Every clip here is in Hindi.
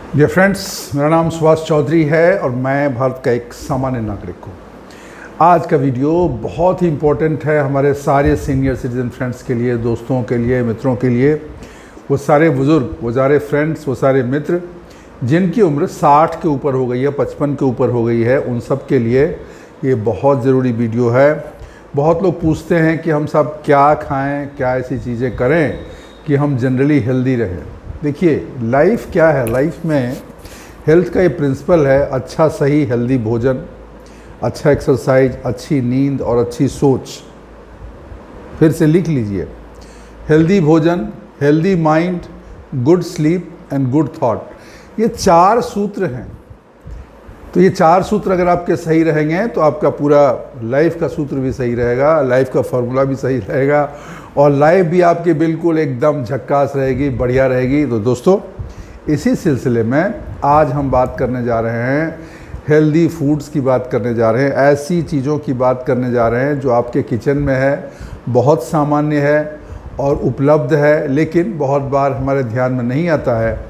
डियर फ्रेंड्स, मेरा नाम सुभाष चौधरी है और मैं भारत का एक सामान्य नागरिक हूँ। आज का वीडियो बहुत ही इम्पोर्टेंट है हमारे सारे सीनियर सिटीजन फ्रेंड्स के लिए, दोस्तों के लिए, मित्रों के लिए। वो सारे बुज़ुर्ग, वो सारे फ्रेंड्स, वो सारे मित्र जिनकी उम्र 60 के ऊपर हो गई है, 55 के ऊपर हो गई है, उन सब के लिए ये बहुत ज़रूरी वीडियो है। बहुत लोग पूछते हैं कि हम सब क्या खाएँ, क्या ऐसी चीज़ें करें कि हम जनरली हेल्दी रहें। देखिए, लाइफ क्या है, लाइफ में हेल्थ का ये प्रिंसिपल है, अच्छा सही हेल्दी भोजन, अच्छा एक्सरसाइज, अच्छी नींद और अच्छी सोच। फिर से लिख लीजिए, हेल्दी भोजन, healthy mind, good sleep and good thought. ये 4 सूत्र हैं। तो ये 4 सूत्र अगर आपके सही रहेंगे तो आपका पूरा लाइफ का सूत्र भी सही रहेगा, लाइफ का फॉर्मूला भी सही रहेगा और लाइफ भी आपकी बिल्कुल एकदम झक्कास रहेगी, बढ़िया रहेगी। तो दोस्तों, इसी सिलसिले में आज हम बात करने जा रहे हैं, हेल्दी फूड्स की बात करने जा रहे हैं, ऐसी चीज़ों की बात करने जा रहे हैं जो आपके किचन में है, बहुत सामान्य है और उपलब्ध है, लेकिन बहुत बार हमारे ध्यान में नहीं आता है।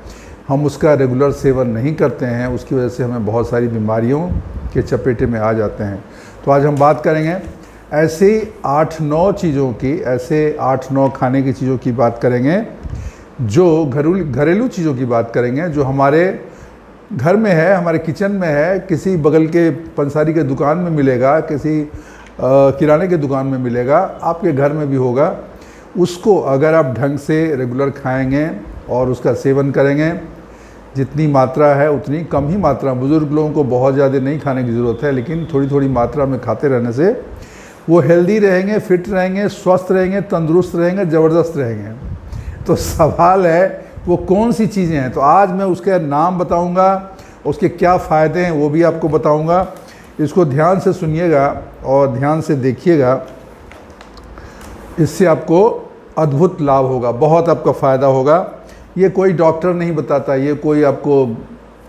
हम उसका रेगुलर सेवन नहीं करते हैं, उसकी वजह से हमें बहुत सारी बीमारियों के चपेटे में आ जाते हैं। तो आज हम बात करेंगे ऐसे 8-9 चीज़ों की, ऐसे 8-9 खाने की चीज़ों की बात करेंगे, जो घरेलू चीज़ों की बात करेंगे जो हमारे घर में है, हमारे किचन में है, किसी बगल के पंसारी के दुकान में मिलेगा, किसी किराने के दुकान में मिलेगा, आपके घर में भी होगा। उसको अगर आप ढंग से रेगुलर खाएँगे और उसका सेवन करेंगे, जितनी मात्रा है उतनी कम ही मात्रा, बुज़ुर्ग लोगों को बहुत ज़्यादा नहीं खाने की ज़रूरत है, लेकिन थोड़ी थोड़ी मात्रा में खाते रहने से वो हेल्दी रहेंगे, फिट रहेंगे, स्वस्थ रहेंगे, तंदुरुस्त रहेंगे, ज़बरदस्त रहेंगे। तो सवाल है वो कौन सी चीज़ें हैं। तो आज मैं उसके नाम बताऊंगा, उसके क्या फ़ायदे हैं वो भी आपको बताऊंगा। इसको ध्यान से सुनिएगा और ध्यान से देखिएगा, इससे आपको अद्भुत लाभ होगा, बहुत आपका फ़ायदा होगा। ये कोई डॉक्टर नहीं बताता, ये कोई आपको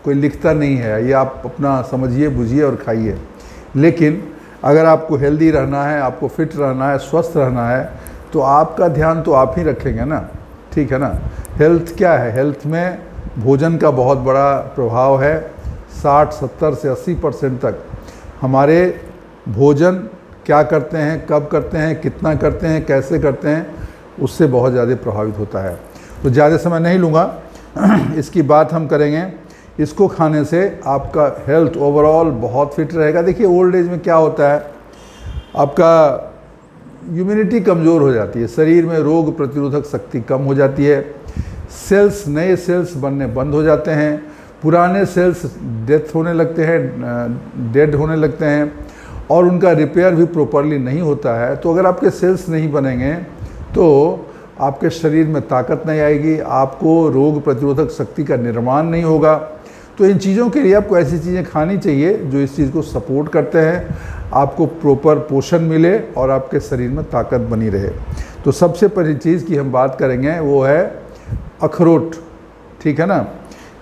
कोई लिखता नहीं है, ये आप अपना समझिए, बुझिए और खाइए। लेकिन अगर आपको हेल्दी रहना है, आपको फिट रहना है, स्वस्थ रहना है, तो आपका ध्यान तो आप ही रखेंगे ना, ठीक है ना। हेल्थ क्या है, हेल्थ में भोजन का बहुत बड़ा प्रभाव है। 60, 70 से 80% तक हमारे भोजन क्या करते हैं, कब करते हैं, कितना करते हैं, कैसे करते हैं, उससे बहुत ज़्यादा प्रभावित होता है। तो ज़्यादा समय नहीं लूँगा, इसकी बात हम करेंगे। इसको खाने से आपका हेल्थ ओवरऑल बहुत फिट रहेगा। देखिए, ओल्ड एज में क्या होता है, आपका इम्यूनिटी कमज़ोर हो जाती है, शरीर में रोग प्रतिरोधक शक्ति कम हो जाती है, सेल्स, नए सेल्स बनने बंद हो जाते हैं, पुराने सेल्स डेथ होने लगते हैं, डेड होने लगते हैं और उनका रिपेयर भी प्रॉपरली नहीं होता है। तो अगर आपके सेल्स नहीं बनेंगे तो आपके शरीर में ताकत नहीं आएगी, आपको रोग प्रतिरोधक शक्ति का निर्माण नहीं होगा। तो इन चीज़ों के लिए आपको ऐसी चीज़ें खानी चाहिए जो इस चीज़ को सपोर्ट करते हैं, आपको प्रॉपर पोषण मिले और आपके शरीर में ताकत बनी रहे। तो सबसे पहली चीज़ की हम बात करेंगे वो है अखरोट, ठीक है ना,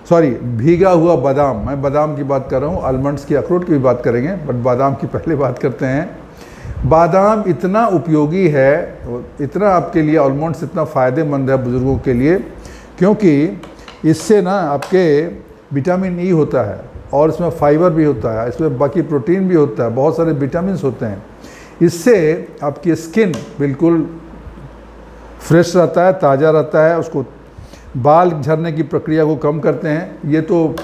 सॉरी, भीगा हुआ बादाम। मैं बादाम की बात कर रहा हूँ, आलमंड्स की, अखरोट की भी बात करेंगे, बट बादाम की पहले बात करते हैं। बादाम इतना उपयोगी है, इतना आपके लिए, आलमंड्स इतना फ़ायदेमंद है बुज़ुर्गों के लिए, क्योंकि इससे ना आपके विटामिन ई होता है और इसमें फाइबर भी होता है, इसमें बाकी प्रोटीन भी होता है, बहुत सारे विटामिन्स होते हैं। इससे आपकी स्किन बिल्कुल फ्रेश रहता है, ताज़ा रहता है, उसको बाल झड़ने की प्रक्रिया को कम करते हैं। ये तो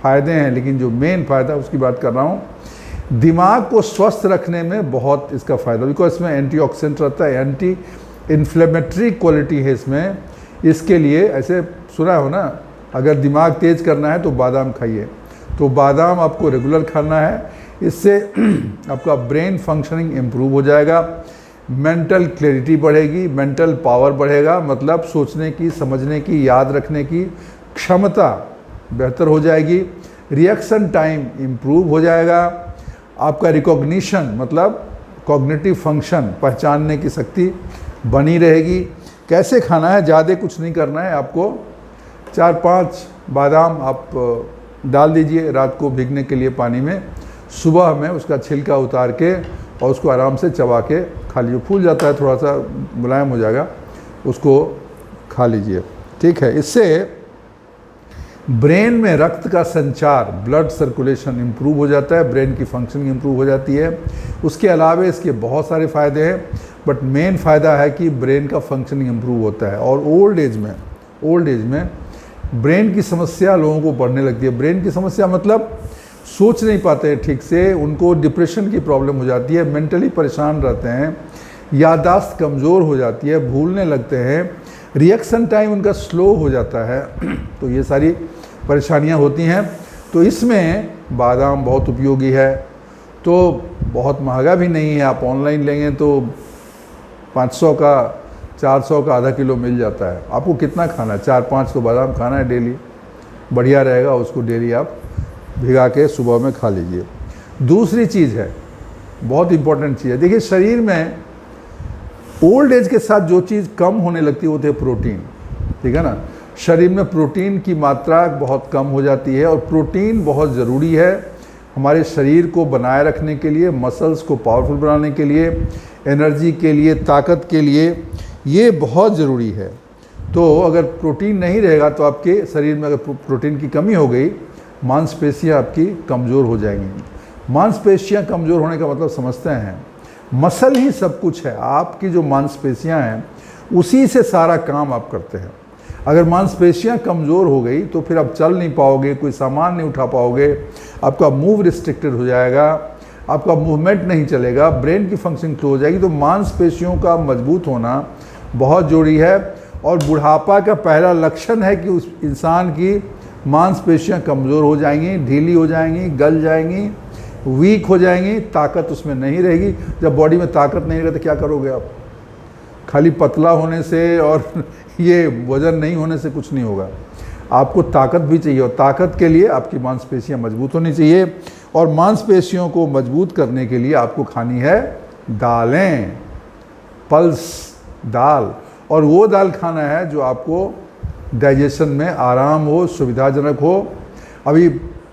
फ़ायदे हैं, लेकिन जो मेन फ़ायदा उसकी बात कर रहा हूँ, दिमाग को स्वस्थ रखने में बहुत इसका फ़ायदा, बिकॉज इसमें एंटीऑक्सीडेंट रहता है, एंटी इन्फ्लेमेटरी क्वालिटी है इसमें। इसके लिए ऐसे सुना हो ना, अगर दिमाग तेज़ करना है तो बादाम खाइए। तो बादाम आपको रेगुलर खाना है, इससे आपका ब्रेन फंक्शनिंग इम्प्रूव हो जाएगा, मेंटल क्लैरिटी बढ़ेगी, मेंटल पावर बढ़ेगा, मतलब सोचने की, समझने की, याद रखने की क्षमता बेहतर हो जाएगी, रिएक्शन टाइम इम्प्रूव हो जाएगा, आपका रिकॉग्निशन मतलब कॉग्निटिव फंक्शन, पहचानने की शक्ति बनी रहेगी। कैसे खाना है, ज़्यादा कुछ नहीं करना है, आपको 4-5 बादाम आप डाल दीजिए रात को भीगने के लिए पानी में, सुबह में उसका छिलका उतार के और उसको आराम से चबा के खा लीजिए। फूल जाता है, थोड़ा सा मुलायम हो जाएगा, उसको खा लीजिए, ठीक है। इससे ब्रेन में रक्त का संचार, ब्लड सर्कुलेशन इम्प्रूव हो जाता है, ब्रेन की फंक्शनिंग इम्प्रूव हो जाती है। उसके अलावा इसके बहुत सारे फ़ायदे हैं, बट मेन फ़ायदा है कि ब्रेन का फंक्शनिंग इम्प्रूव होता है। और ओल्ड एज में ब्रेन की समस्या लोगों को बढ़ने लगती है। ब्रेन की समस्या मतलब सोच नहीं पाते हैं ठीक से, उनको डिप्रेशन की प्रॉब्लम हो जाती है, मेंटली परेशान रहते हैं, याददाश्त कमज़ोर हो जाती है, भूलने लगते हैं, रिएक्शन टाइम उनका स्लो हो जाता है। तो ये सारी परेशानियां होती हैं। तो इसमें बादाम बहुत उपयोगी है। तो बहुत महंगा भी नहीं है, आप ऑनलाइन लेंगे तो 500 का 400 का आधा किलो मिल जाता है। आपको कितना खाना है? 4-5 तो बादाम खाना है डेली, बढ़िया रहेगा। उसको डेली आप भिगा के सुबह में खा लीजिए। दूसरी चीज़ है, बहुत इंपॉर्टेंट चीज़ है, देखिए शरीर में ओल्ड एज के साथ जो चीज़ कम होने लगती है वो थे प्रोटीन, ठीक है ना। शरीर में प्रोटीन की मात्रा बहुत कम हो जाती है, और प्रोटीन बहुत ज़रूरी है हमारे शरीर को बनाए रखने के लिए, मसल्स को पावरफुल बनाने के लिए, एनर्जी के लिए, ताकत के लिए, ये बहुत ज़रूरी है। तो अगर प्रोटीन नहीं रहेगा तो आपके शरीर में अगर प्रोटीन की कमी हो गई, मांसपेशियाँ आपकी कमज़ोर हो जाएंगी। मांसपेशियाँ कमज़ोर होने का मतलब समझते हैं, मसल ही सब कुछ है। आपकी जो मांसपेशियाँ हैं उसी से सारा काम आप करते हैं। अगर मांसपेशियाँ कमज़ोर हो गई तो फिर आप चल नहीं पाओगे, कोई सामान नहीं उठा पाओगे, आपका मूव रिस्ट्रिक्टेड हो जाएगा, आपका मूवमेंट नहीं चलेगा, ब्रेन की फंक्शनिंग स्लो हो जाएगी। तो मांसपेशियों का मजबूत होना बहुत ज़रूरी है। और बुढ़ापा का पहला लक्षण है कि उस इंसान की मांसपेशियाँ कमज़ोर हो जाएंगी, ढीली हो जाएंगी, गल जाएंगी, वीक हो जाएंगी, ताकत उसमें नहीं रहेगी। जब बॉडी में ताकत नहीं रहेगी तो क्या करोगे आप? खाली पतला होने से और ये वज़न नहीं होने से कुछ नहीं होगा। आपको ताकत भी चाहिए, और ताकत के लिए आपकी मांसपेशियां मजबूत होनी चाहिए। और मांसपेशियों को मजबूत करने के लिए आपको खानी है दालें, पल्स दाल, और वो दाल खाना है जो आपको डाइजेशन में आराम हो, सुविधाजनक हो। अभी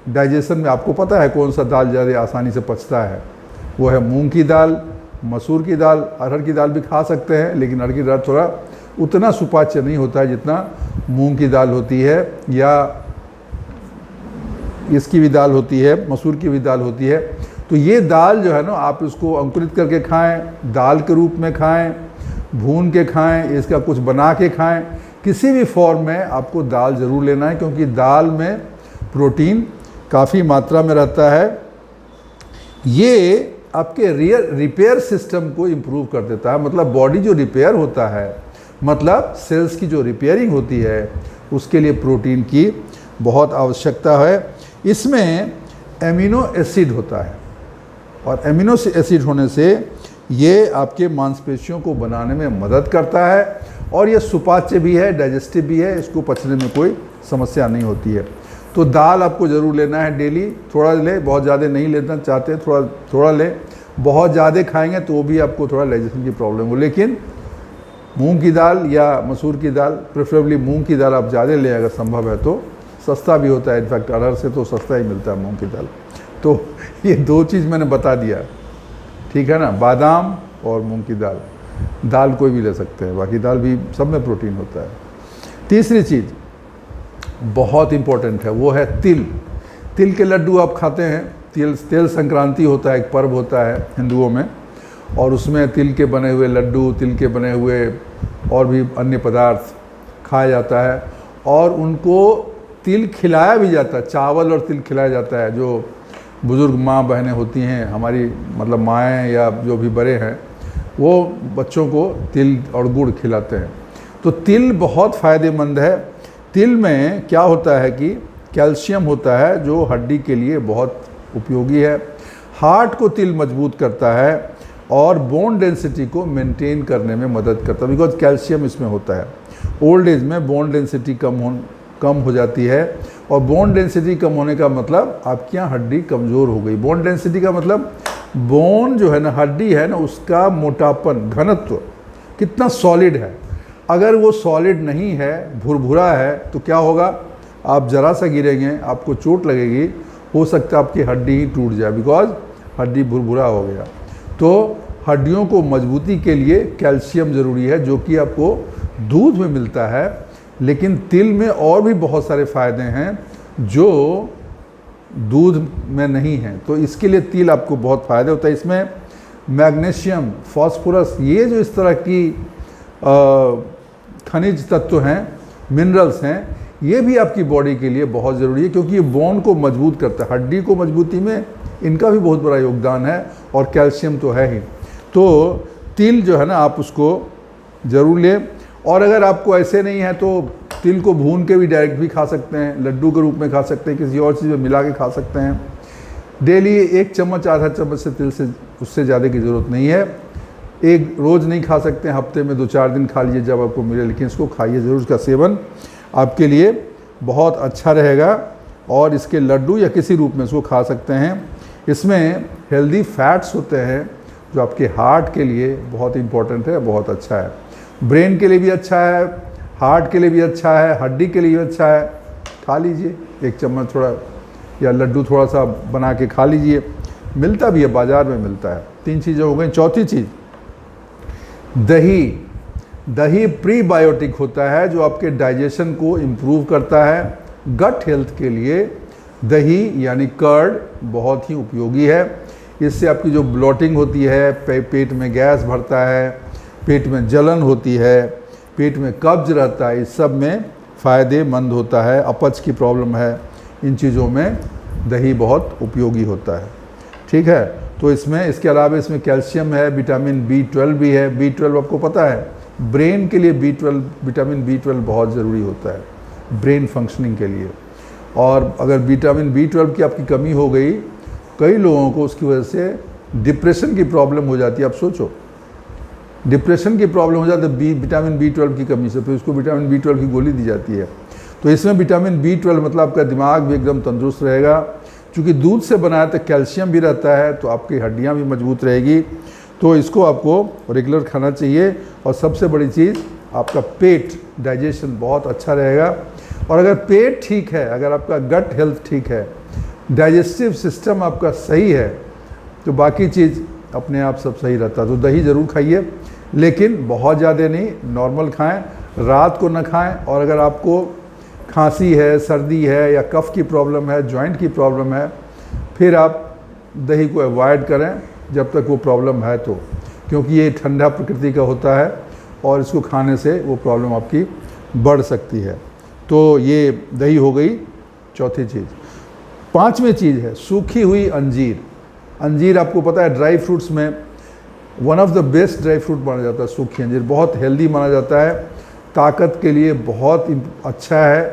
डाइजेशन में आपको पता है कौन सा दाल ज़्यादा आसानी से पचता है? वो है मूंग की दाल, मसूर की दाल, अरहर की दाल भी खा सकते हैं, लेकिन अरहर की दाल थोड़ा उतना सुपाच्य नहीं होता है जितना मूंग की दाल होती है, या इसकी भी दाल होती है, मसूर की भी दाल होती है। तो ये दाल जो है ना, आप इसको अंकुरित करके खाएं, दाल के रूप में खाएं, भून के खाएं, इसका कुछ बना के खाएं, किसी भी फॉर्म में आपको दाल ज़रूर लेना है, क्योंकि दाल में प्रोटीन काफ़ी मात्रा में रहता है। ये आपके रिपेयर सिस्टम को इम्प्रूव कर देता है। मतलब बॉडी जो रिपेयर होता है, मतलब सेल्स की जो रिपेयरिंग होती है, उसके लिए प्रोटीन की बहुत आवश्यकता है। इसमें एमिनो एसिड होता है, और एमिनो एसिड होने से ये आपके मांसपेशियों को बनाने में मदद करता है, और ये सुपाच्य भी है, डाइजेस्टिव भी है, इसको पचने में कोई समस्या नहीं होती है। तो दाल आपको ज़रूर लेना है डेली, थोड़ा ले, बहुत ज़्यादा नहीं लेना चाहते, थोड़ा ले। बहुत ज़्यादा खाएंगे तो भी आपको थोड़ा डाइजेशन की प्रॉब्लम हो। लेकिन मूंग की दाल या मसूर की दाल, प्रेफरेबली मूंग की दाल आप ज़्यादा लें अगर संभव है तो। सस्ता भी होता है, इनफैक्ट अरहर से तो सस्ता ही मिलता है मूंग की दाल। तो ये दो चीज़ मैंने बता दिया, ठीक है ना, बादाम और मूंग की दाल। दाल कोई भी ले सकते हैं, बाकी दाल भी सब में प्रोटीन होता है। तीसरी चीज़ बहुत इम्पोर्टेंट है, वो है तिल। तिल के लड्डू आप खाते हैं। तेल संक्रांति होता है, एक पर्व होता है हिंदुओं में, और उसमें तिल के बने हुए लड्डू, तिल के बने हुए और भी अन्य पदार्थ खाया जाता है, और उनको तिल खिलाया भी जाता है। चावल और तिल खिलाया जाता है। जो बुज़ुर्ग माँ बहनें होती हैं हमारी, मतलब माएँ या जो भी बड़े हैं, वो बच्चों को तिल और गुड़ खिलाते हैं। तो तिल बहुत फ़ायदेमंद है। तिल में क्या होता है कि कैल्शियम होता है, जो हड्डी के लिए बहुत उपयोगी है। हार्ट को तिल मजबूत करता है, और बोन डेंसिटी को मेंटेन करने में मदद करता है, बिकॉज कैल्शियम इसमें होता है। ओल्ड एज में बोन डेंसिटी कम हो जाती है, और बोन डेंसिटी कम होने का मतलब आपकी यहाँ हड्डी कमज़ोर हो गई। बोन डेंसिटी का मतलब बोन जो है ना, हड्डी है ना, उसका मोटापन, घनत्व कितना सॉलिड है। अगर वो सॉलिड नहीं है, भुरभुरा है, तो क्या होगा? आप ज़रा सा गिरेंगे, आपको चोट लगेगी, हो सकता है आपकी हड्डी ही टूट जाए, बिकॉज हड्डी भुरभुरा हो गया। तो हड्डियों को मजबूती के लिए कैल्शियम ज़रूरी है, जो कि आपको दूध में मिलता है। लेकिन तिल में और भी बहुत सारे फ़ायदे हैं जो दूध में नहीं हैं। तो इसके लिए तिल आपको बहुत फ़ायदे होता है। इसमें मैग्नीशियम, फास्फोरस, ये जो इस तरह की खनिज तत्व हैं, मिनरल्स हैं, ये भी आपकी बॉडी के लिए बहुत ज़रूरी है, क्योंकि ये बोन को मजबूत करता है। हड्डी को मजबूती में इनका भी बहुत बड़ा योगदान है, और कैल्शियम तो है ही। तो तिल जो है ना, आप उसको ज़रूर लें। और अगर आपको ऐसे नहीं है तो तिल को भून के भी डायरेक्ट भी खा सकते हैं, लड्डू के रूप में खा सकते हैं, किसी और चीज़ में मिला के खा सकते हैं। डेली 1 चम्मच, आधा चम्मच से तिल से उससे ज़्यादा की ज़रूरत नहीं है। एक रोज़ नहीं खा सकते, हफ्ते में 2-4 दिन खा लीजिए जब आपको मिले, लेकिन इसको खाइए ज़रूर। इसका सेवन आपके लिए बहुत अच्छा रहेगा, और इसके लड्डू या किसी रूप में इसको खा सकते हैं। इसमें हेल्दी फैट्स होते हैं जो आपके हार्ट के लिए बहुत इंपॉर्टेंट है, बहुत अच्छा है। ब्रेन के लिए भी अच्छा है, हार्ट के लिए भी अच्छा है, हड्डी के लिए भी अच्छा है। खा लीजिए 1 चम्मच थोड़ा, या लड्डू थोड़ा सा बना के खा लीजिए, मिलता भी है, बाज़ार में मिलता है। 3 चीज़ें हो गई। चौथी चीज़, दही। दही प्रीबायोटिक होता है जो आपके डाइजेशन को इम्प्रूव करता है। गट हेल्थ के लिए दही यानी कर्ड बहुत ही उपयोगी है। इससे आपकी जो ब्लॉटिंग होती है, पेट में गैस भरता है, पेट में जलन होती है, पेट में कब्ज रहता है, इस सब में फ़ायदेमंद होता है। अपच की प्रॉब्लम है, इन चीज़ों में दही बहुत उपयोगी होता है। ठीक है, तो इसमें इसके अलावा इसमें कैल्शियम है, विटामिन B12 भी है। B12 आपको पता है, ब्रेन के लिए B12, विटामिन B12 बहुत ज़रूरी होता है ब्रेन फंक्शनिंग के लिए। और अगर विटामिन B12 की आपकी कमी हो गई, कई लोगों को उसकी वजह से डिप्रेशन की प्रॉब्लम हो जाती है। आप सोचो, डिप्रेशन की प्रॉब्लम हो जाती है विटामिन B12 की कमी से, फिर उसको विटामिन B12 की गोली दी जाती है। तो इसमें विटामिन B12 मतलब आपका दिमाग भी एकदम तंदुरुस्त रहेगा, क्योंकि दूध से बनाया तो कैल्शियम भी रहता है, तो आपकी हड्डियां भी मजबूत रहेगी। तो इसको आपको रेगुलर खाना चाहिए। और सबसे बड़ी चीज़, आपका पेट डाइजेशन बहुत अच्छा रहेगा। और अगर पेट ठीक है, अगर आपका गट हेल्थ ठीक है, डाइजेस्टिव सिस्टम आपका सही है, तो बाकी चीज़ अपने आप सब सही रहता है। तो दही ज़रूर खाइए, लेकिन बहुत ज़्यादा नहीं, नॉर्मल खाएं, रात को न खाएं। और अगर आपको खांसी है, सर्दी है, या कफ़ की प्रॉब्लम है, जॉइंट की प्रॉब्लम है, फिर आप दही को अवॉइड करें जब तक वो प्रॉब्लम है तो, क्योंकि ये ठंडा प्रकृति का होता है और इसको खाने से वो प्रॉब्लम आपकी बढ़ सकती है। तो ये दही हो गई चौथी चीज़। 5वीं चीज़ है सूखी हुई अंजीर। अंजीर आपको पता है ड्राई फ्रूट्स में one of the best dry fruit माना जाता है सूखी अंजीर। बहुत हेल्दी माना जाता है, ताकत के लिए बहुत अच्छा है,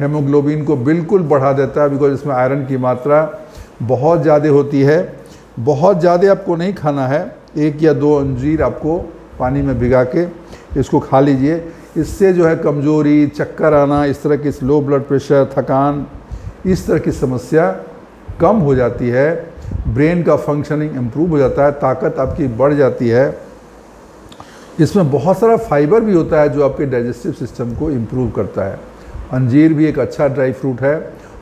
हेमोग्लोबिन को बिल्कुल बढ़ा देता है, बिकॉज इसमें आयरन की मात्रा बहुत ज़्यादा होती है। बहुत ज़्यादा आपको नहीं खाना है, 1 या 2 अंजीर आपको पानी में भिगा के इसको खा लीजिए। इससे जो है कमज़ोरी, चक्कर आना, इस तरह की लो ब्लड प्रेशर, थकान, इस तरह की समस्या कम हो जाती है। ब्रेन का फंक्शनिंग इम्प्रूव हो जाता है, ताकत आपकी बढ़ जाती है। इसमें बहुत सारा फाइबर भी होता है जो आपके डाइजेस्टिव सिस्टम को इम्प्रूव करता है। अंजीर भी एक अच्छा ड्राई फ्रूट है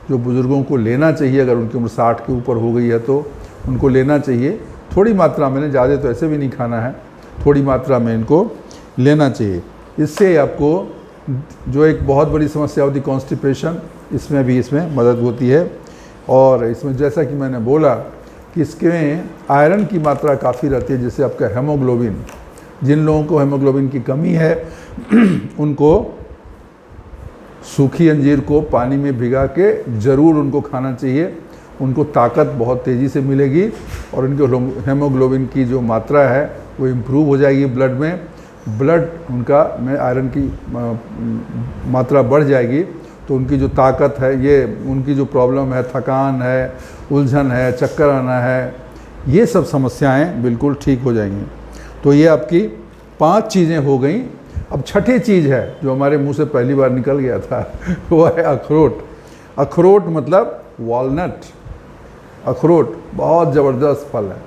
जो बुज़ुर्गों को लेना चाहिए। अगर उनकी उम्र 60 के ऊपर हो गई है तो उनको लेना चाहिए, थोड़ी मात्रा में, ज़्यादा तो ऐसे भी नहीं खाना है, थोड़ी मात्रा में इनको लेना चाहिए। इससे आपको जो एक बहुत बड़ी समस्या होती है कॉन्स्टिपेशन, इसमें मदद होती है। और इसमें जैसा कि मैंने बोला कि इसमें आयरन की मात्रा काफ़ी रहती है, जिससे आपका हेमोग्लोबिन, जिन लोगों को हेमोग्लोबिन की कमी है उनको सूखी अंजीर को पानी में भिगा के ज़रूर उनको खाना चाहिए। उनको ताकत बहुत तेज़ी से मिलेगी और उनके हेमोग्लोबिन की जो मात्रा है वो इम्प्रूव हो जाएगी ब्लड में। ब्लड उनका में आयरन की मात्रा बढ़ जाएगी, तो उनकी जो ताकत है, ये उनकी जो प्रॉब्लम है, थकान है, उलझन है, चक्कर आना है, ये सब समस्याएं बिल्कुल ठीक हो जाएंगी। तो ये आपकी 5 चीज़ें हो गई। अब छठी चीज़ है जो हमारे मुंह से पहली बार निकल गया था वो है अखरोट। अखरोट मतलब वॉलनट। अखरोट बहुत ज़बरदस्त फल है,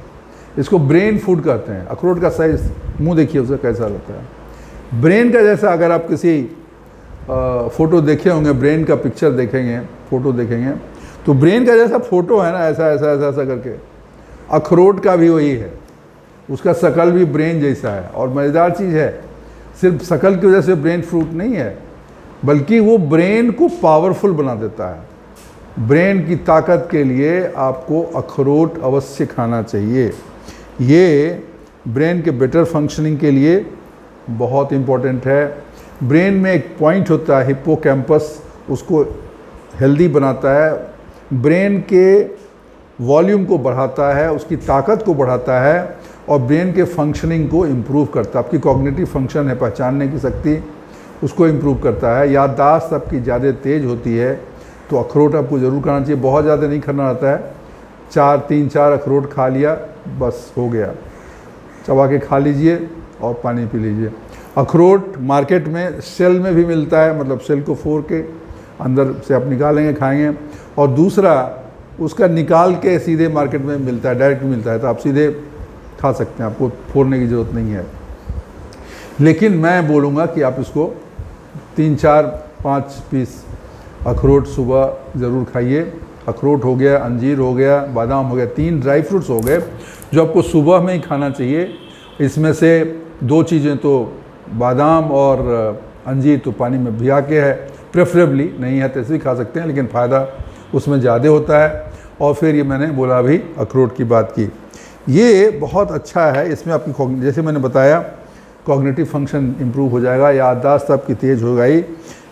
इसको ब्रेन फूड कहते हैं। अखरोट का साइज़ मुंह देखिए उसे कैसा लगता है, ब्रेन का जैसा। अगर आप किसी फ़ोटो देखे होंगे, ब्रेन का पिक्चर देखेंगे, फ़ोटो देखेंगे, तो ब्रेन का जैसा फ़ोटो है ना, ऐसा ऐसा ऐसा ऐसा करके, अखरोट का भी वही है। उसका शकल भी ब्रेन जैसा है। और मज़ेदार चीज़ है, सिर्फ शकल की वजह से ब्रेन फ्रूट नहीं है, बल्कि वो ब्रेन को पावरफुल बना देता है। ब्रेन की ताकत के लिए आपको अखरोट अवश्य खाना चाहिए। ये ब्रेन के बेटर फंक्शनिंग के लिए बहुत इम्पोर्टेंट है। ब्रेन में एक पॉइंट होता है हिप्पोकैम्पस, उसको हेल्दी बनाता है, ब्रेन के वॉल्यूम को बढ़ाता है, उसकी ताकत को बढ़ाता है और ब्रेन के फंक्शनिंग को इम्प्रूव करता है। आपकी कॉग्निटिव फंक्शन है, पहचानने की शक्ति, उसको इम्प्रूव करता है। याददाश्त आपकी ज़्यादा तेज़ होती है, तो अखरोट आपको ज़रूर खाना चाहिए। बहुत ज़्यादा नहीं खाना रहता है, 3-4 अखरोट खा लिया बस हो गया। चबा के खा लीजिए और पानी पी लीजिए। अखरोट मार्केट में सेल में भी मिलता है, मतलब सेल को फोड़ के अंदर से आप निकालेंगे खाएंगे, और दूसरा उसका निकाल के सीधे मार्केट में मिलता है, डायरेक्ट मिलता है, तो आप सीधे खा सकते हैं, आपको फोड़ने की ज़रूरत नहीं है। लेकिन मैं बोलूँगा कि आप इसको 3-4-5 पीस अखरोट सुबह ज़रूर खाइए। अखरोट हो गया, अंजीर हो गया, बादाम हो गया, 3 ड्राई फ्रूट्स हो गए जो आपको सुबह में ही खाना चाहिए। इसमें से 2 चीज़ें तो बादाम और अंजीर तो पानी में भिगा के है, प्रेफरेबली, नहीं है तो ऐसे भी खा सकते हैं, लेकिन फ़ायदा उसमें ज़्यादा होता है। और फिर ये मैंने बोला अभी अखरोट की बात की, ये बहुत अच्छा है। इसमें आपकी जैसे मैंने बताया कॉग्निटिव फंक्शन इम्प्रूव हो जाएगा, याददाश्त आपकी तेज़ हो गई,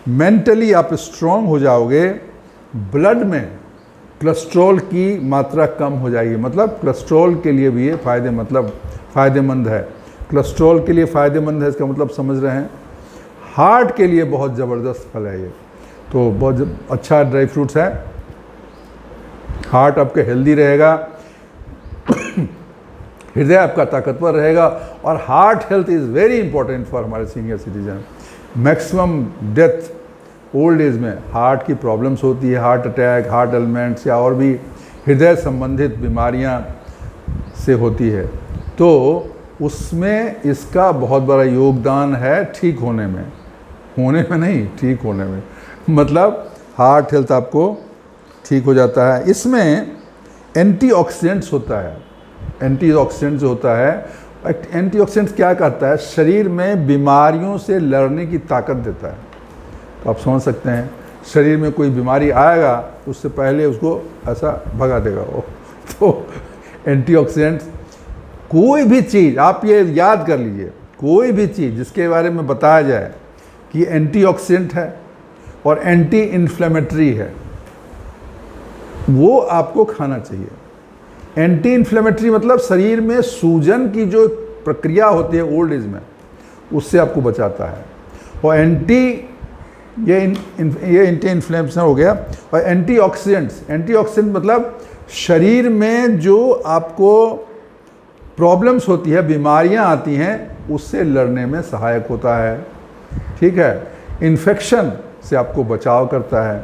मेंटली आप स्ट्रॉन्ग हो जाओगे, ब्लड में कोलेस्ट्रॉल की मात्रा कम हो जाएगी। मतलब कोलेस्ट्रॉल के लिए भी ये फ़ायदेमंद है। कोलेस्ट्रॉल के लिए फ़ायदेमंद है, इसका मतलब समझ रहे हैं। हार्ट के लिए बहुत ज़बरदस्त फल है ये, तो बहुत अच्छा ड्राई फ्रूट्स है। हार्ट आपका हेल्दी रहेगा, हृदय आपका ताकतवर रहेगा, और heart health is very important for हमारे senior citizen. Maximum death old age में हार्ट की प्रॉब्लम्स होती है, हार्ट अटैक, हार्ट एलिमेंट्स या और भी हृदय संबंधित बीमारियां से होती है, तो उसमें इसका बहुत बड़ा योगदान है ठीक होने में नहीं, ठीक होने में, मतलब हार्ट हेल्थ आपको ठीक हो जाता है। इसमें एंटीऑक्सीडेंट्स होता है। एंटीऑक्सीडेंट जो होता है, एंटीऑक्सीडेंट्स क्या करता है, शरीर में बीमारियों से लड़ने की ताकत देता है। तो आप समझ सकते हैं, शरीर में कोई बीमारी आएगा उससे पहले उसको ऐसा भगा देगा वो। तो एंटीऑक्सीडेंट्स, कोई भी चीज़ आप ये याद कर लीजिए, कोई भी चीज़ जिसके बारे में बताया जाए कि एंटीऑक्सीडेंट है और एंटी इन्फ्लेमेटरी है, वो आपको खाना चाहिए। एंटी इन्फ्लेमेटरी मतलब शरीर में सूजन की जो प्रक्रिया होती है ओल्ड एज में, उससे आपको बचाता है। और ये एंटी इन्फ्लेमेशन हो गया। और एंटीऑक्सीडेंट मतलब शरीर में जो आपको प्रॉब्लम्स होती है, बीमारियां आती हैं, उससे लड़ने में सहायक होता है। ठीक है, इन्फेक्शन से आपको बचाव करता है।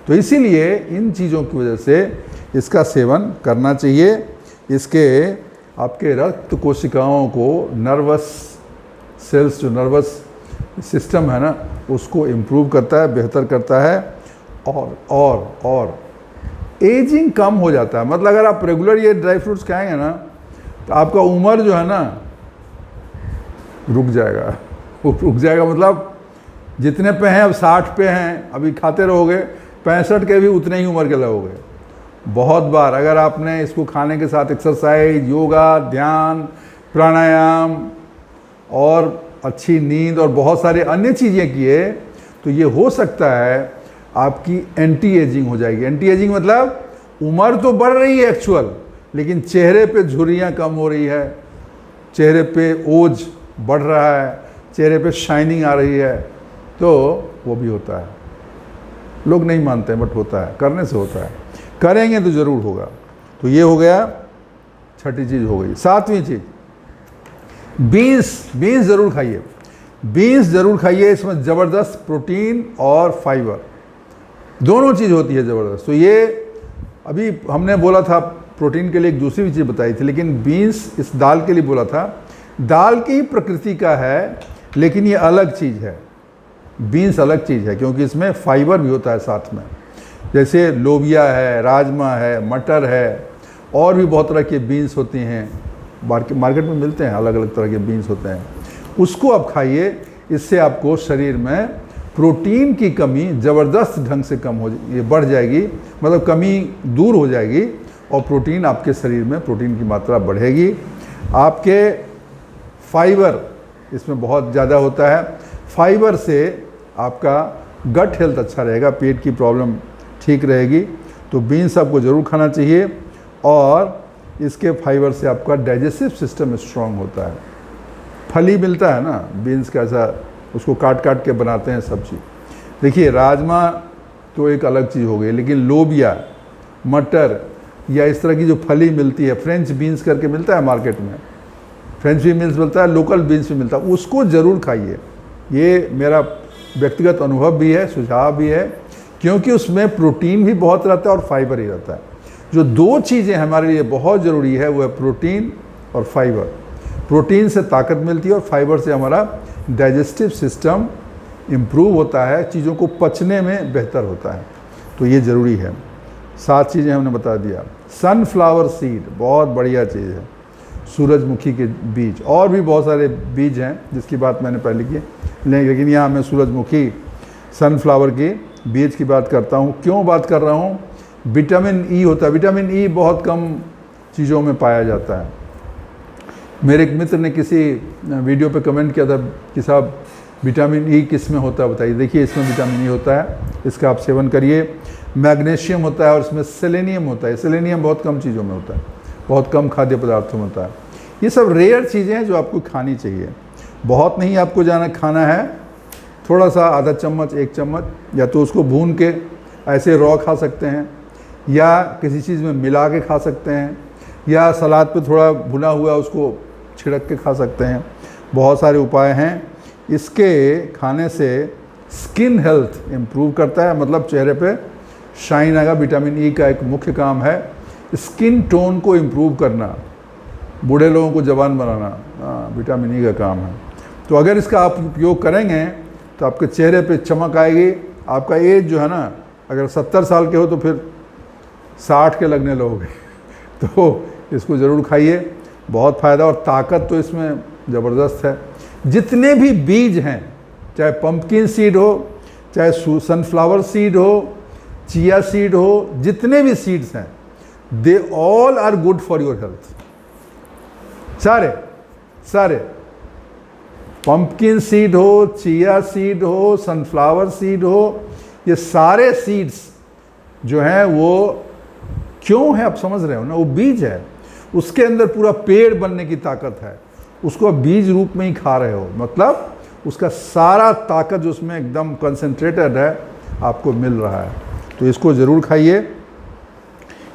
तो इसीलिए इन चीज़ों की वजह से इसका सेवन करना चाहिए। इसके आपके रक्त कोशिकाओं को, नर्वस सेल्स, जो नर्वस सिस्टम है ना, उसको इम्प्रूव करता है, बेहतर करता है, और एजिंग कम हो जाता है। मतलब अगर आप रेगुलर ये ड्राई फ्रूट्स खाएंगे ना, तो आपका उम्र जो है ना रुक जाएगा। मतलब जितने पे हैं अब 60 पे हैं, अभी खाते रहोगे 65 के भी उतने ही उम्र के लगोगे। बहुत बार अगर आपने इसको खाने के साथ एक्सरसाइज, योगा, ध्यान, प्राणायाम और अच्छी नींद और बहुत सारे अन्य चीज़ें किए, तो ये हो सकता है आपकी एंटी एजिंग हो जाएगी। एंटी एजिंग मतलब उम्र तो बढ़ रही है एक्चुअल, लेकिन चेहरे पे झुर्रियाँ कम हो रही है, चेहरे पे ओज बढ़ रहा है, चेहरे पे शाइनिंग आ रही है, तो वो भी होता है। लोग नहीं मानते हैं, बट होता है, करने से होता है, करेंगे तो ज़रूर होगा। तो ये हो गया, छठी चीज़ हो गई। 7वीं चीज़, बीन्स ज़रूर खाइए। बीन्स ज़रूर खाइए, इसमें ज़बरदस्त प्रोटीन और फाइबर दोनों चीज़ होती है ज़बरदस्त। तो ये अभी हमने बोला था प्रोटीन के लिए एक दूसरी भी चीज़ बताई थी, लेकिन बीन्स इस दाल के लिए बोला था। दाल की ही प्रकृति का है, लेकिन ये अलग चीज़ है। बीन्स अलग चीज़ है क्योंकि इसमें फाइबर भी होता है साथ में। जैसे लोबिया है, राजमा है, मटर है, और भी बहुत तरह के बीन्स होती हैं, मार्केट में मिलते हैं, अलग अलग तरह के बीन्स होते हैं। उसको आप खाइए, इससे आपको शरीर में प्रोटीन की कमी ज़बरदस्त ढंग से कम हो ये बढ़ जाएगी, मतलब कमी दूर हो जाएगी और प्रोटीन आपके शरीर में प्रोटीन की मात्रा बढ़ेगी। आपके फाइबर इसमें बहुत ज़्यादा होता है, फाइबर से आपका गट हेल्थ अच्छा रहेगा, पेट की प्रॉब्लम ठीक रहेगी। तो बीन्स आपको ज़रूर खाना चाहिए और इसके फाइबर से आपका डाइजेस्टिव सिस्टम स्ट्रांग होता है। फली मिलता है ना बीन्स का, ऐसा उसको काट काट के बनाते हैं सब्जी। देखिए राजमा तो एक अलग चीज़ हो गई, लेकिन लोबिया, मटर या इस तरह की जो फली मिलती है, फ्रेंच बीन्स करके मिलता है मार्केट में, फ्रेंच भी बीन्स मिलता है, लोकल बीन्स भी मिलता है, उसको ज़रूर खाइए। ये मेरा व्यक्तिगत अनुभव भी है, सुझाव भी है, क्योंकि उसमें प्रोटीन भी बहुत रहता है और फाइबर ही रहता है। जो दो चीज़ें हमारे लिए बहुत ज़रूरी है वो है प्रोटीन और फाइबर। प्रोटीन से ताकत मिलती है और फाइबर से हमारा डाइजेस्टिव सिस्टम इम्प्रूव होता है, चीज़ों को पचने में बेहतर होता है। तो ये ज़रूरी है। 7 चीज़ें हमने बता दिया। सनफ्लावर सीड बहुत बढ़िया चीज़ है, सूरजमुखी के बीज, और भी बहुत सारे बीज हैं जिसकी बात मैंने पहले की, लेकिन यहाँ मैं सूरजमुखी सनफ्लावर के बीज की बात करता हूँ। क्यों बात कर रहा हूँ? विटामिन ई होता है, विटामिन ई बहुत कम चीज़ों में पाया जाता है। मेरे एक मित्र ने किसी वीडियो पे कमेंट किया था कि साहब विटामिन ई किस में होता है बताइए। देखिए इसमें विटामिन ई होता है, इसका आप सेवन करिए। मैग्नीशियम होता है और इसमें सेलेनियम होता है। सेलेनियम बहुत कम चीज़ों में होता है, बहुत कम खाद्य पदार्थों में होता है। ये सब रेयर चीज़ें हैं जो आपको खानी चाहिए। बहुत नहीं आपको जाना खाना है, थोड़ा सा आधा चम्मच 1 चम्मच, या तो उसको भून के ऐसे रॉ खा सकते हैं, या किसी चीज़ में मिला के खा सकते हैं, या सलाद पे थोड़ा भुना हुआ उसको छिड़क के खा सकते हैं। बहुत सारे उपाय हैं। इसके खाने से स्किन हेल्थ इम्प्रूव करता है, मतलब चेहरे पे शाइन आएगा। विटामिन ई का एक मुख्य काम है स्किन टोन को इम्प्रूव करना, बूढ़े लोगों को जवान बनाना, विटामिन ई का काम है। तो अगर इसका आप उपयोग करेंगे तो आपके चेहरे पे चमक आएगी। आपका एज जो है ना, अगर 70 साल के हो तो फिर 60 के लगने लगोगे। तो इसको ज़रूर खाइए, बहुत फ़ायदा और ताकत तो इसमें ज़बरदस्त है। जितने भी बीज हैं, चाहे पंपकिन सीड हो, चाहे सनफ्लावर सीड हो, चिया सीड हो, जितने भी सीड्स हैं, they all are good for your health. सारे पंपकिन सीड हो, चिया सीड हो, सनफ्लावर सीड हो, ये सारे सीड्स जो हैं वो क्यों है आप समझ रहे हो ना, वो बीज है, उसके अंदर पूरा पेड़ बनने की ताकत है। उसको आप बीज रूप में ही खा रहे हो, मतलब उसका सारा ताकत जो उसमें एकदम कंसंट्रेटेड है आपको मिल रहा है। तो इसको ज़रूर खाइए।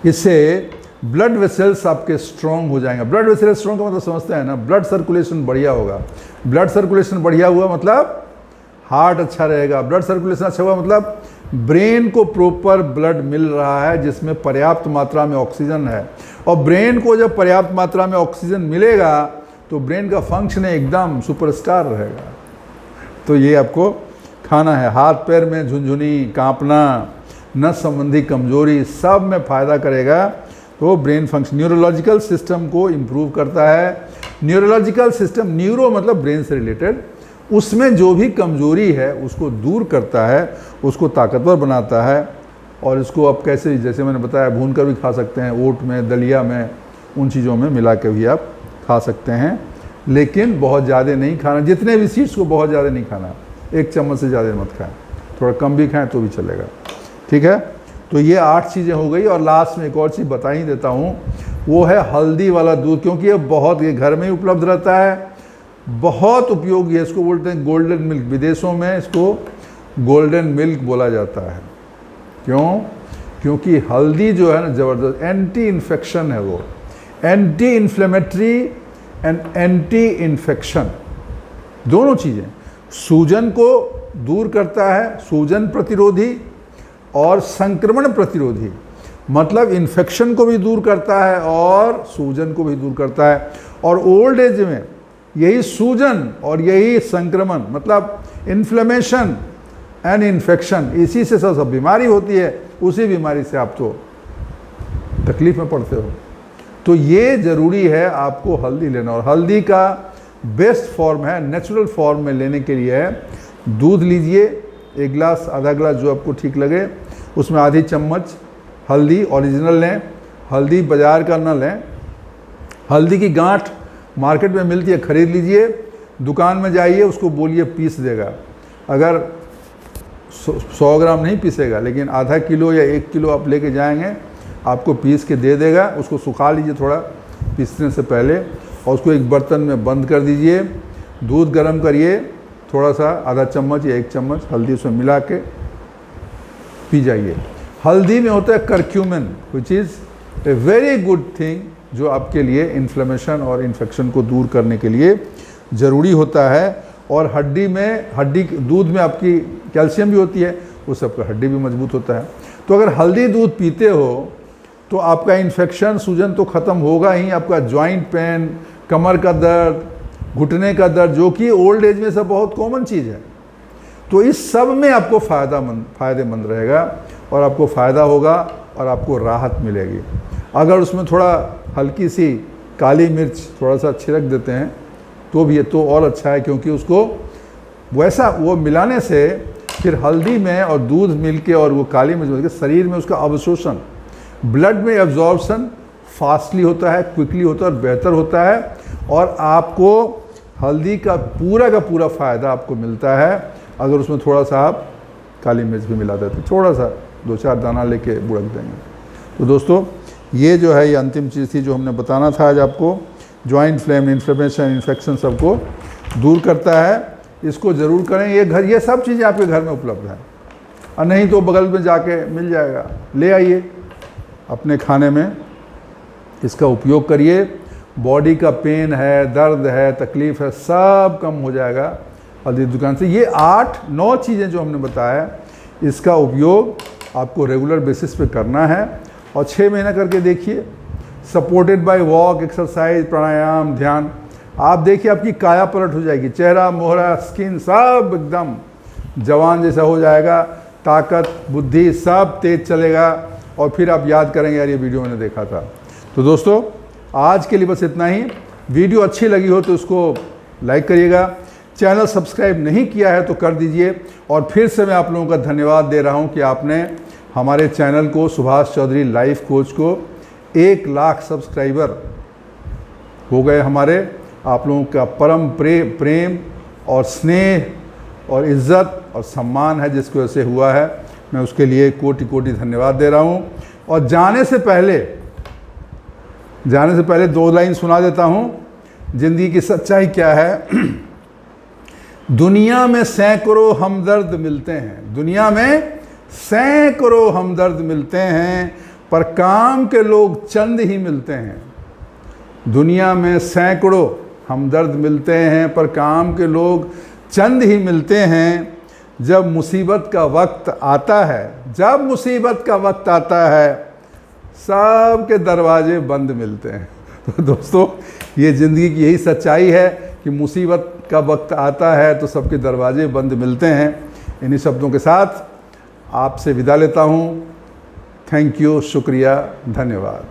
इससे ब्लड वेसल्स आपके स्ट्रॉन्ग हो जाएंगे। ब्लड वेसल स्ट्रॉन्ग का मतलब समझते हैं ना, ब्लड सर्कुलेशन बढ़िया होगा। ब्लड सर्कुलेशन बढ़िया हुआ मतलब हार्ट अच्छा रहेगा। ब्लड सर्कुलेशन अच्छा हुआ मतलब ब्रेन को प्रॉपर ब्लड मिल रहा है जिसमें पर्याप्त मात्रा में ऑक्सीजन है। और ब्रेन को जब पर्याप्त मात्रा में ऑक्सीजन मिलेगा तो ब्रेन का फंक्शन एकदम सुपरस्टार रहेगा। तो ये आपको खाना है। हाथ पैर में झुनझुनी, कांपना, नस संबंधी कमजोरी, सब में फ़ायदा करेगा। तो ब्रेन फंक्शन, न्यूरोलॉजिकल सिस्टम को इम्प्रूव करता है। न्यूरोलॉजिकल सिस्टम, न्यूरो मतलब ब्रेन से रिलेटेड, उसमें जो भी कमजोरी है उसको दूर करता है, उसको ताकतवर बनाता है। और इसको आप कैसे, जैसे मैंने बताया, भून कर भी खा सकते हैं, ओट में, दलिया में, उन चीज़ों में मिला के भी आप खा सकते हैं। लेकिन बहुत ज़्यादा नहीं खाना, जितने भी सीड्स को बहुत ज़्यादा नहीं खाना, 1 चम्मच से ज़्यादा मत खाएं, थोड़ा कम भी खाएं तो भी चलेगा। ठीक है, तो ये 8 चीज़ें हो गई। और लास्ट में एक और चीज़ बता ही देता हूँ, वो है हल्दी वाला दूध, क्योंकि ये घर में ही उपलब्ध रहता है, बहुत उपयोगी है। इसको बोलते हैं गोल्डन मिल्क, विदेशों में इसको गोल्डन मिल्क बोला जाता है। क्यों? क्योंकि हल्दी जो है ना, ज़बरदस्त एंटी इन्फेक्शन है, वो anti inflammatory and anti infection, दोनों चीज़ें। सूजन को दूर करता है, सूजन प्रतिरोधी और संक्रमण प्रतिरोधी, मतलब इन्फेक्शन को भी दूर करता है और सूजन को भी दूर करता है। और ओल्ड एज में यही सूजन और यही संक्रमण, मतलब इन्फ्लेमेशन एंड इन्फेक्शन, इसी से सब बीमारी होती है। उसी बीमारी से आप तो तकलीफ में पड़ते हो। तो ये ज़रूरी है आपको हल्दी लेना। और हल्दी का बेस्ट फॉर्म है, नेचुरल फॉर्म में लेने के लिए है, दूध लीजिए, 1 गिलास, आधा गिलास, जो आपको ठीक लगे। उसमें आधी चम्मच हल्दी ओरिजिनल लें, हल्दी बाज़ार का ना लें। हल्दी की गांठ मार्केट में मिलती है, ख़रीद लीजिए। दुकान में जाइए, उसको बोलिए पीस देगा। अगर 100 ग्राम नहीं पीसेगा, लेकिन आधा किलो या 1 किलो आप लेके जाएंगे, आपको पीस के दे देगा। उसको सुखा लीजिए थोड़ा पीसने से पहले, और उसको एक बर्तन में बंद कर दीजिए। दूध गर्म करिए, थोड़ा सा आधा चम्मच या 1 चम्मच हल्दी उसमें मिला के पी जाइए। हल्दी में होता है curcumin, which is a very good thing, जो आपके लिए इन्फ्लेमेशन और इन्फेक्शन को दूर करने के लिए ज़रूरी होता है। और दूध में आपकी कैल्शियम भी होती है, उस सबका हड्डी भी मजबूत होता है। तो अगर हल्दी दूध पीते हो तो आपका इन्फेक्शन, सूजन तो ख़त्म होगा ही। आपका जॉइंट पेन, कमर का दर्द, घुटने का दर्द, जो कि ओल्ड एज में सब बहुत कॉमन चीज़ है, तो इस सब में आपको फ़ायदेमंद रहेगा और आपको फ़ायदा होगा और आपको राहत मिलेगी। अगर उसमें थोड़ा हल्की सी काली मिर्च थोड़ा सा छिड़क देते हैं तो भी ये तो और अच्छा है, क्योंकि उसको वैसा वो मिलाने से फिर हल्दी में और दूध मिलके और वो काली मिर्च मिलकर शरीर में उसका अवशोषण, ब्लड में एब्जॉर्प्शन फास्टली होता है, क्विकली होता है और बेहतर होता है। और आपको हल्दी का पूरा फ़ायदा आपको मिलता है अगर उसमें थोड़ा सा आप काली मिर्च भी मिला देते, थोड़ा सा 2-4 दाना लेके बुड़क देंगे। तो दोस्तों, ये जो है ये अंतिम चीज़ थी जो हमने बताना था आज आपको। जॉइंट फ्लेम, इन्फ्लेमेशन, इन्फेक्शन सबको दूर करता है। इसको ज़रूर करें। ये सब चीज़ें आपके घर में उपलब्ध हैं, और नहीं तो बगल में जाके मिल जाएगा, ले आइए अपने खाने में, इसका उपयोग करिए। बॉडी का पेन है, दर्द है, तकलीफ़ है, सब कम हो जाएगा हल्दी दुकान से। ये 8-9 चीज़ें जो हमने बताया, इसका उपयोग आपको रेगुलर बेसिस पे करना है और 6 महीना करके देखिए, सपोर्टेड बाय वॉक, एक्सरसाइज, प्राणायाम, ध्यान। आप देखिए आपकी काया पलट हो जाएगी, चेहरा, मोहरा, स्किन सब एकदम जवान जैसा हो जाएगा, ताकत, बुद्धि सब तेज चलेगा, और फिर आप याद करेंगे यार ये वीडियो मैंने देखा था। तो दोस्तों, आज के लिए बस इतना ही। वीडियो अच्छी लगी हो तो उसको लाइक करिएगा। चैनल सब्सक्राइब नहीं किया है तो कर दीजिए। और फिर से मैं आप लोगों का धन्यवाद दे रहा हूं कि आपने हमारे चैनल को, सुभाष चौधरी लाइफ कोच को 1 लाख सब्सक्राइबर हो गए हमारे। आप लोगों का परम प्रेम और स्नेह और इज़्ज़त और सम्मान है जिसकी वजह से हुआ है। मैं उसके लिए कोटि धन्यवाद दे रहा हूँ। और जाने से पहले 2 लाइन सुना देता हूँ। ज़िंदगी की सच्चाई क्या है? दुनिया में सैकड़ों हमदर्द मिलते हैं, दुनिया में सैकड़ों हमदर्द मिलते हैं, पर काम के लोग चंद ही मिलते हैं। दुनिया में सैकड़ों हमदर्द मिलते हैं, पर काम के लोग चंद ही मिलते हैं। जब मुसीबत का वक्त आता है, सबके दरवाजे बंद मिलते हैं। तो दोस्तों, ये ज़िंदगी की यही सच्चाई है कि मुसीबत का वक्त आता है तो सबके दरवाजे बंद मिलते हैं। इन्हीं शब्दों के साथ आपसे विदा लेता हूँ। थैंक यू, शुक्रिया, धन्यवाद।